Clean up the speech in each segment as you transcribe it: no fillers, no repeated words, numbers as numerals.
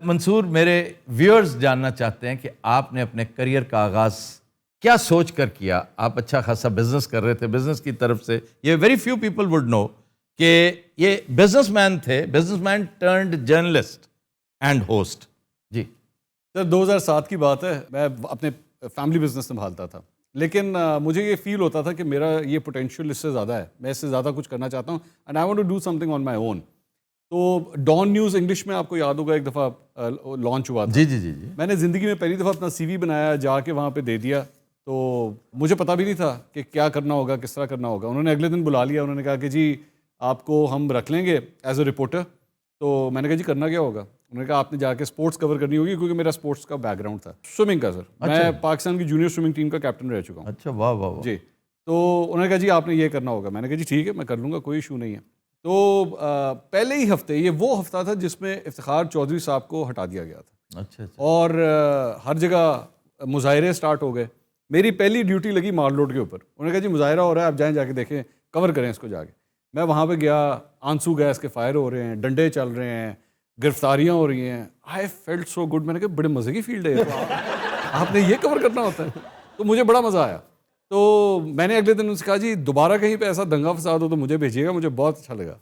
منصور، میرے ویورز جاننا چاہتے ہیں کہ آپ نے اپنے کریئر کا آغاز کیا سوچ کر کیا؟ آپ اچھا خاصا بزنس کر رہے تھے، بزنس کی طرف سے یہ very few people would know کہ یہ بزنس مین تھے، businessman turned journalist and host. جی سر 2007 کی بات ہے، میں اپنے فیملی بزنس سنبھالتا تھا، لیکن مجھے یہ فیل ہوتا تھا کہ میرا یہ پوٹینشیل اس سے زیادہ ہے، میں اس سے زیادہ کچھ کرنا چاہتا ہوں and I want to do something on my own. تو ڈان نیوز انگلش میں آپ کو یاد ہوگا ایک دفعہ لانچ ہوا تھا. جی جی جی جی میں نے زندگی میں پہلی دفعہ اپنا سی وی بنایا، جا کے وہاں پہ دے دیا. تو مجھے پتہ بھی نہیں تھا کہ کیا کرنا ہوگا، کس طرح کرنا ہوگا. انہوں نے اگلے دن بلا لیا، انہوں نے کہا کہ جی آپ کو ہم رکھ لیں گے ایز اے رپورٹر. تو میں نے کہا جی کرنا کیا ہوگا؟ انہوں نے کہا آپ نے جا کے اسپورٹس کور کرنی ہوگی، کیونکہ میرا اسپورٹس کا بیک گراؤنڈ تھا، سوئمنگ کا. سر میں پاکستان کی جونیئر سوئمنگ ٹیم کا کیپٹن رہ چکا ہوں. اچھا، واہ واہ واہ. جی تو انہوں نے کہا جی آپ نے یہ کرنا ہوگا. میں نے کہا جی ٹھیک ہے میں کر لوں گا، کوئی ایشو نہیں ہے. تو پہلے ہی ہفتے، یہ وہ ہفتہ تھا جس میں افتخار چودھری صاحب کو ہٹا دیا گیا تھا. اچھا اچھا. اور ہر جگہ مظاہرے سٹارٹ ہو گئے. میری پہلی ڈیوٹی لگی مال روڈ کے اوپر. انہوں نے کہا جی مظاہرہ ہو رہا ہے، آپ جائیں جا کے دیکھیں، کور کریں اس کو جا کے. میں وہاں پہ گیا، آنسو گیس کے فائر ہو رہے ہیں، ڈنڈے چل رہے ہیں، گرفتاریاں ہو رہی ہیں. I felt so good. میں نے کہا بڑے مزے کی فیلڈ ہے، آپ نے یہ کور کرنا ہوتا ہے. تو مجھے بڑا مزہ آیا. تو میں نے اگلے دن ان سے کہا جی دوبارہ کہیں پہ ایسا دنگا فساد ہو تو مجھے بھیجیے گا، مجھے بہت اچھا لگا.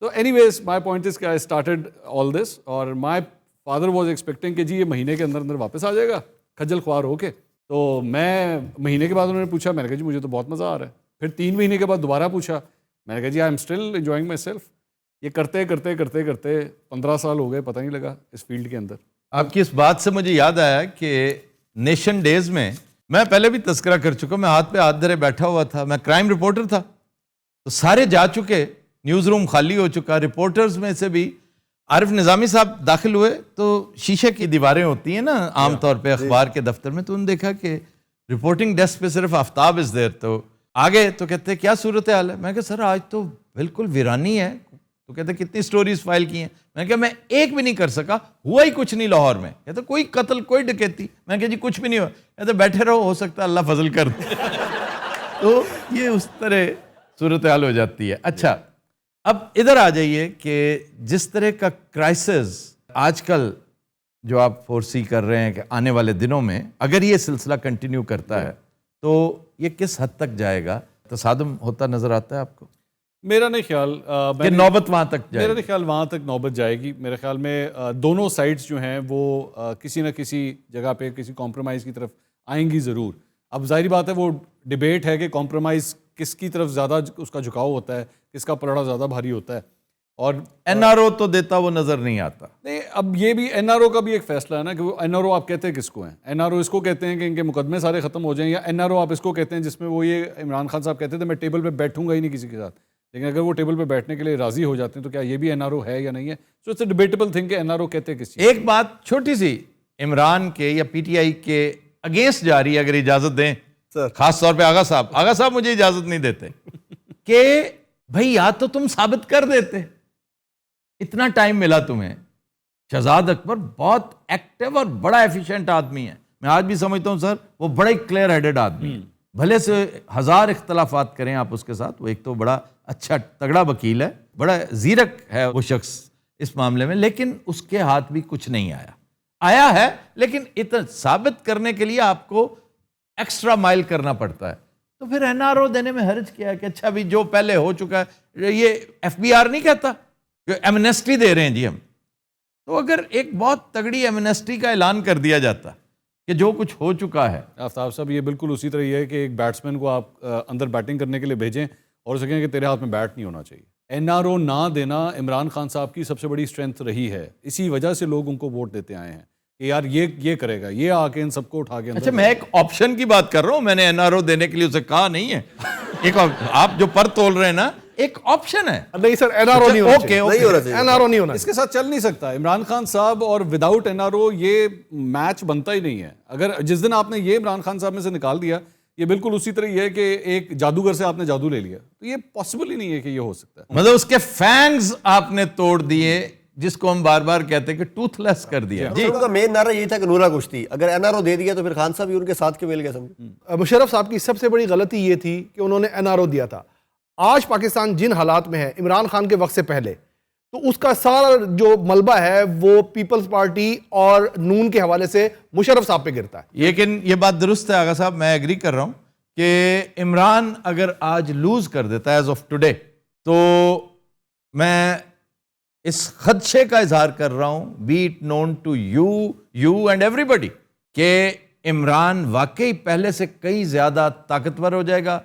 تو any ways my point is کہ آئی اسٹارٹیڈ آل دس. اور مائی فادر واز ایکسپیکٹنگ کہ جی یہ مہینے کے اندر اندر واپس آ جائے گا کھجل خوار ہو کے. تو میں مہینے کے بعد انہوں نے پوچھا، میں نے کہا جی مجھے تو بہت مزہ آ رہا ہے. پھر 3 مہینے کے بعد دوبارہ پوچھا، میں نے کہا جی I am still enjoying myself. یہ کرتے کرتے کرتے کرتے 15 سال ہو گئے، پتہ نہیں لگا اس فیلڈ کے اندر. آپ کی اس بات سے مجھے یاد آیا کہ نیشن ڈیز میں پہلے بھی تذکرہ کر چکا، میں ہاتھ پہ ہاتھ دھرے بیٹھا ہوا تھا، میں کرائم رپورٹر تھا. تو سارے جا چکے، نیوز روم خالی ہو چکا. رپورٹرز میں سے بھی عارف نظامی صاحب داخل ہوئے تو شیشے کی دیواریں ہوتی ہیں نا عام طور پہ اخبار کے دفتر میں. تو انہوں نے دیکھا کہ رپورٹنگ ڈیسک پہ صرف آفتاب از دیر. تو آگے تو کہتے ہیں کیا صورتحال ہے؟ میں کہا سر آج تو بالکل ویرانی ہے. تو کہتے ہیں کتنی سٹوریز فائل کی ہیں؟ میں نے کہا میں ایک بھی نہیں کر سکا، ہوا ہی کچھ نہیں لاہور میں. کہتے کوئی قتل، کوئی ڈکیتی. میں نے کہا جی کچھ بھی نہیں ہوا. کہتے بیٹھے رہو، ہو سکتا ہے اللہ فضل کر دے. تو یہ اس طرح صورتحال ہو جاتی ہے. اچھا اب ادھر آ جائیے کہ جس طرح کا کرائسس آج کل جو آپ فورسی کر رہے ہیں کہ آنے والے دنوں میں اگر یہ سلسلہ کنٹینیو کرتا ہے تو یہ کس حد تک جائے گا؟ تصادم ہوتا نظر آتا ہے آپ کو؟ میرا نہیں خیال کہ نوبت وہاں تک جائے میرا نہیں خیال وہاں تک نوبت جائے گی. میرے خیال میں دونوں سائڈز جو ہیں وہ کسی نہ کسی جگہ پہ کسی کمپرومائز کی طرف آئیں گی ضرور. اب ظاہری بات ہے وہ ڈیبیٹ ہے کہ کمپرومائز کس کی طرف زیادہ اس کا جھکاؤ ہوتا ہے، کس کا پلڑا زیادہ بھاری ہوتا ہے. اور این آر او تو دیتا وہ نظر نہیں آتا. نہیں، اب یہ بھی این آر او کا بھی ایک فیصلہ ہے نا کہ وہ این آر او آپ کہتے ہیں کس کو ہیں. این آر او اس کو کہتے ہیں کہ ان کے مقدمے سارے ختم ہو جائیں، یا این آر او آپ اس کو کہتے ہیں جس میں وہ یہ عمران خان صاحب کہتے تھے میں ٹیبل پہ بیٹھوں گا ہی نہیں کسی کے ساتھ. لیکن اگر وہ ٹیبل پہ بیٹھنے کے لیے راضی ہو جاتے ہیں تو کیا یہ بھی این آر او ہے یا نہیں ہے؟ So it's a debatable thing کہ این آر او کہتے ہیں کس چیز. ایک بات چھوٹی سی عمران کے یا پی ٹی آئی کے اگینسٹ جا رہی ہے، اگر اجازت دیں خاص طور پہ آغا صاحب مجھے اجازت نہیں دیتے کہ بھئی یا تو تم ثابت کر دیتے، اتنا ٹائم ملا تمہیں. شہزاد اکبر بہت ایکٹیو اور بڑا ایفیشینٹ آدمی ہے. میں آج بھی سمجھتا ہوں سر وہ بڑا ہی کلیئر ہیڈڈ آدمی ہے. بھلے سے 1000 اختلافات کریں آپ اس کے ساتھ، وہ ایک تو بڑا اچھا تگڑا وکیل ہے، بڑا زیرک ہے وہ شخص اس معاملے میں. لیکن اس کے ہاتھ بھی کچھ نہیں آیا ہے لیکن اتنا ثابت کرنے کے لیے آپ کو ایکسٹرا مائل کرنا پڑتا ہے. تو پھر این آر او دینے میں حرج کیا ہے کہ اچھا بھی جو پہلے ہو چکا ہے. یہ ایف بی آر نہیں کہتا کہ ایمنیسٹی دے رہے ہیں جی ہم. تو اگر ایک بہت تگڑی ایمنیسٹی کا اعلان کر دیا جاتا کہ جو کچھ ہو چکا ہے. آفتاب صاحب یہ بالکل اسی طرح یہ ہے کہ ایک بیٹسمین کو آپ اندر بیٹنگ کرنے کے لیے بھیجیں اور اسے کہیں کہ تیرے ہاتھ میں بیٹ نہیں ہونا چاہیے. این آر او نہ دینا عمران خان صاحب کی سب سے بڑی اسٹرینتھ رہی ہے. اسی وجہ سے لوگ ان کو ووٹ دیتے آئے ہیں کہ یار یہ کرے گا، یہ آ کے ان سب کو اٹھا کے. اچھا میں ایک آپشن کی بات کر رہا ہوں، میں نے این آر او دینے کے لیے اسے کہا نہیں ہے. ایک آپ جو پر تول رہے ہیں نا، ایک آپشن ہے. نہیں سر این آر او نہیں ہونا چاہیے، این آر او نہیں ہونا. اس کے ساتھ چل نہیں سکتا عمران خان صاحب، اور وداؤٹ این آر او یہ میچ بنتا ہی نہیں ہے. اگر جس دن آپ نے یہ عمران خان صاحب میں سے نکال دیا، یہ بالکل اسی طرح یہ ہے کہ ایک جادوگر سے آپ نے جادو لے لیا. تو یہ پاسبل ہی نہیں ہے کہ یہ ہو سکتا ہے. مطلب اس کے فینگز آپ نے توڑ دیے، جس کو ہم بار بار کہتے ہیں کہ ٹوتھ لیس کر دیا. جی ان کا مین نعرہ یہی تھا کہ نورا کشتی. اگر این آر او دے دیا تو پھر خان صاحب بھی ان کے ساتھ کے مل گئے. سمجھے مشرف صاحب کی سب سے بڑی غلطی یہ تھی کہ انہوں نے این آر او دیا تھا. آج پاکستان جن حالات میں ہے عمران خان کے وقت سے پہلے، تو اس کا سارا جو ملبہ ہے وہ پیپلز پارٹی اور نون کے حوالے سے مشرف صاحب پہ گرتا ہے. لیکن یہ بات درست ہے آغا صاحب, میں ایگری کر رہا ہوں کہ عمران اگر آج لوز کر دیتا ہے ایز آف ٹوڈے, تو میں اس خدشے کا اظہار کر رہا ہوں, be it known to you and everybody, کہ عمران واقعی پہلے سے کئی زیادہ طاقتور ہو جائے گا.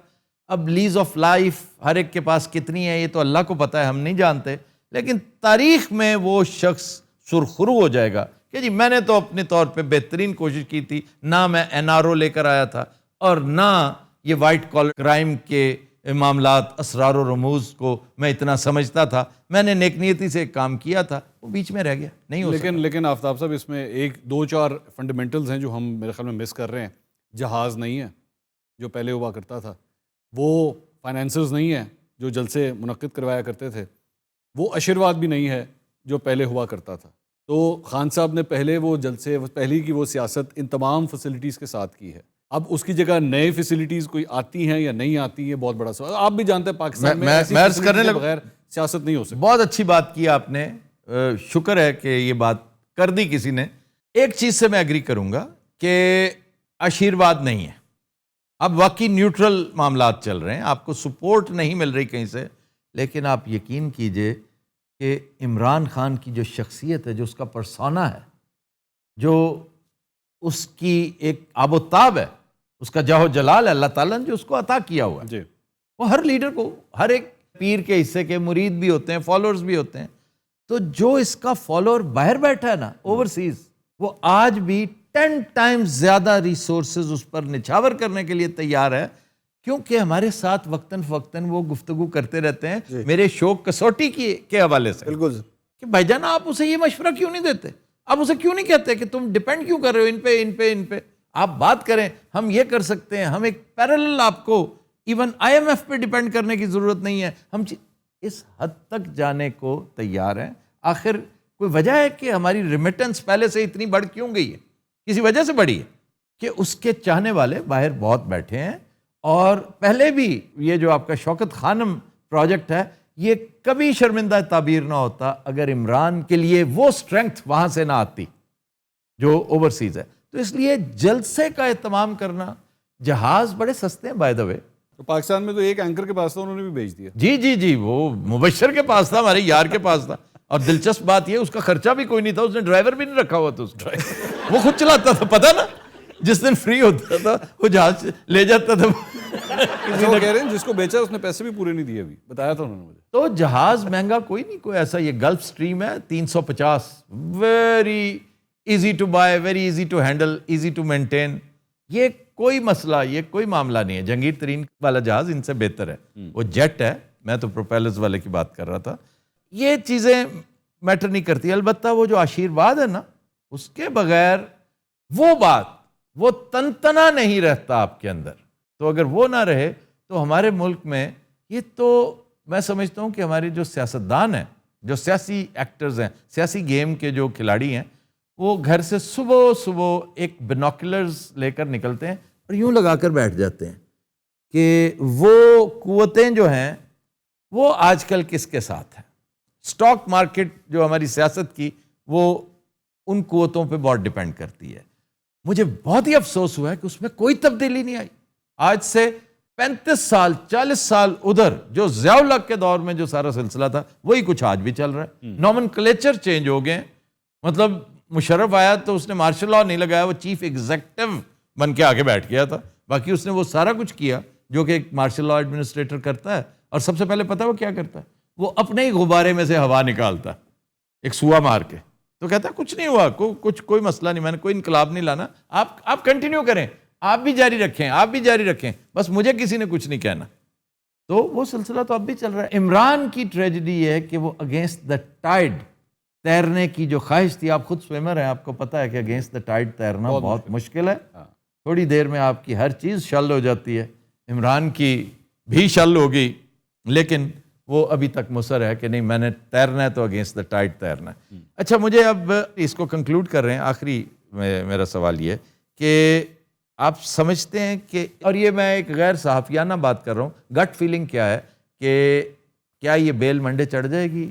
اب لیز آف لائف ہر ایک کے پاس کتنی ہے یہ تو اللہ کو پتہ ہے, ہم نہیں جانتے, لیکن تاریخ میں وہ شخص سرخرو ہو جائے گا کہ جی میں نے تو اپنے طور پہ بہترین کوشش کی تھی, نہ میں NRO لے کر آیا تھا اور نہ یہ وائٹ کالر کرائم کے معاملات اسرار و رموز کو میں اتنا سمجھتا تھا, میں نے نیک نیتی سے ایک کام کیا تھا, وہ بیچ میں رہ گیا, نہیں ہو سکتا. لیکن آفتاب صاحب اس میں ایک دو چار فنڈامنٹلز ہیں جو ہم میرے خیال میں مس کر رہے ہیں. جہاز نہیں ہے جو پہلے ہوا کرتا تھا, وہ فائنینسرز نہیں ہیں جو جلسے منعقد کروایا کرتے تھے, وہ آشرواد بھی نہیں ہے جو پہلے ہوا کرتا تھا. تو خان صاحب نے پہلے وہ جلسے پہلی کی وہ سیاست ان تمام فیسلٹیز کے ساتھ کی ہے. اب اس کی جگہ نئے فیسلٹیز کوئی آتی ہیں یا نہیں آتی ہیں, بہت بڑا سوال. آپ بھی جانتے ہیں پاکستان میں ایسی فیسلٹیز کے بغیر سیاست نہیں ہو سکتی. بہت اچھی بات کی آپ نے, شکر ہے کہ یہ بات کر دی کسی نے. ایک چیز سے میں ایگری کروں گا کہ آشیرواد نہیں ہے, اب واقعی نیوٹرل معاملات چل رہے ہیں, آپ کو سپورٹ نہیں مل رہی کہیں سے, لیکن آپ یقین کیجئے کہ عمران خان کی جو شخصیت ہے, جو اس کا پرسونا ہے, جو اس کی ایک آب و تاب ہے, اس کا جاہ و جلال ہے, اللہ تعالیٰ نے جو اس کو عطا کیا ہوا ہے, جی وہ ہر لیڈر کو, ہر ایک پیر کے حصے کے مرید بھی ہوتے ہیں, فالوورز بھی ہوتے ہیں. تو جو اس کا فالوور باہر بیٹھا ہے نا اوورسیز, وہ آج بھی 10 ٹائمز زیادہ ریسورسز اس پر نچھاور کرنے کے لیے تیار ہے, کیونکہ ہمارے ساتھ وقتاً فوقتاً وہ گفتگو کرتے رہتے ہیں میرے شوق کسوٹی کے حوالے سے. بالکل کہ بھائی جان آپ اسے یہ مشورہ کیوں نہیں دیتے, آپ اسے کیوں نہیں کہتے کہ تم ڈیپینڈ کیوں کر رہے ہو ان پہ, آپ بات کریں, ہم یہ کر سکتے ہیں, ہم ایک پیرلل, آپ کو ایون IMF پہ ڈیپینڈ کرنے کی ضرورت نہیں ہے, ہم اس حد تک جانے کو تیار ہیں. آخر کوئی وجہ ہے کہ ہماری ریمیٹنس پہلے سے اتنی بڑھ کیوں گئی ہے؟ کسی وجہ سے بڑھی ہے کہ اس کے چاہنے والے باہر بہت بیٹھے ہیں. اور پہلے بھی یہ جو آپ کا شوکت خانم پروجیکٹ ہے, یہ کبھی شرمندہ تعبیر نہ ہوتا اگر عمران کے لیے وہ سٹرینگتھ وہاں سے نہ آتی جو اوورسیز ہے. تو اس لیے جلسے کا اہتمام کرنا, جہاز بڑے سستے ہیں بائی دا وے. تو پاکستان میں تو ایک اینکر کے پاس تھا, انہوں نے بھی بھیج دیا. جی وہ مبشر کے پاس تھا, ہمارے یار کے پاس تھا, اور دلچسپ بات یہ اس کا خرچہ بھی کوئی نہیں تھا, اس نے ڈرائیور بھی نہیں رکھا ہوا تھا, اس وہ خود چلاتا تھا, پتہ نا جس دن فری ہوتا تھا وہ جہاز لے جاتا تھا. وہ کہہ رہے ہیں جس کو بیچا اس نے پیسے بھی پورے نہیں دیے, ابھی بتایا تھا انہوں نے مجھے. تو جہاز مہنگا کوئی نہیں, کوئی ایسا, یہ گلف سٹریم ہے 350, very easy to buy, very easy to handle, easy to maintain, یہ کوئی مسئلہ, یہ کوئی معاملہ نہیں ہے. جہانگیر ترین والا جہاز ان سے بہتر ہے, وہ جیٹ ہے, میں تو پروپیلرز والے کی بات کر رہا تھا. یہ چیزیں میٹر نہیں کرتی. البتہ وہ جو آشیرواد ہے نا, اس کے بغیر وہ بات, وہ تنتنا نہیں رہتا آپ کے اندر. تو اگر وہ نہ رہے تو ہمارے ملک میں یہ, تو میں سمجھتا ہوں کہ ہمارے جو سیاستدان ہیں, جو سیاسی ایکٹرز ہیں, سیاسی گیم کے جو کھلاڑی ہیں, وہ گھر سے صبح ایک بینوکولرز لے کر نکلتے ہیں اور یوں لگا کر بیٹھ جاتے ہیں کہ وہ قوتیں جو ہیں وہ آج کل کس کے ساتھ ہیں. سٹاک مارکیٹ جو ہماری سیاست کی, وہ ان قوتوں پہ بہت ڈیپینڈ کرتی ہے. مجھے بہت ہی افسوس ہوا ہے کہ اس میں کوئی تبدیلی نہیں آئی. آج سے 35 سال 40 سال ادھر جو ضیاء الحق کے دور میں جو سارا سلسلہ تھا, وہی کچھ آج بھی چل رہا ہے. نومنکلیچر چینج ہو گئے, مطلب مشرف آیا تو اس نے مارشل لاء نہیں لگایا, وہ چیف ایگزیکٹو بن کے آگے بیٹھ گیا تھا. باقی اس نے وہ سارا کچھ کیا جو کہ ایک مارشل لاء ایڈمنسٹریٹر کرتا ہے. اور سب سے پہلے پتہ وہ کیا کرتا ہے, وہ اپنے ہی غبارے میں سے ہوا نکالتا ہے ایک سوا مار کے, تو کہتا ہے کچھ نہیں ہوا, کوئی مسئلہ نہیں, میں نے کوئی انقلاب نہیں لانا, آپ کنٹینیو کریں, آپ بھی جاری رکھیں, بس مجھے کسی نے کچھ نہیں کہنا. تو وہ سلسلہ تو اب بھی چل رہا ہے. عمران کی ٹریجڈی یہ ہے کہ وہ اگینسٹ دا ٹائڈ تیرنے کی جو خواہش تھی, آپ خود سویمر ہیں, آپ کو پتہ ہے کہ اگینسٹ دا ٹائڈ تیرنا بہت مشکل ہے. تھوڑی دیر میں آپ کی ہر چیز شل ہو جاتی ہے. عمران کی بھی شل ہوگی, لیکن وہ ابھی تک مصر ہے کہ نہیں, میں نے تیرنا ہے تو اگینسٹ دا ٹائڈ تیرنا ہے. اچھا, مجھے اب اس کو کنکلوڈ کر رہے ہیں, آخری میرا سوال یہ کہ آپ سمجھتے ہیں کہ, اور یہ میں ایک غیر صحافیانہ بات کر رہا ہوں, گٹ فیلنگ کیا ہے کہ کیا یہ بیل منڈے چڑھ جائے گی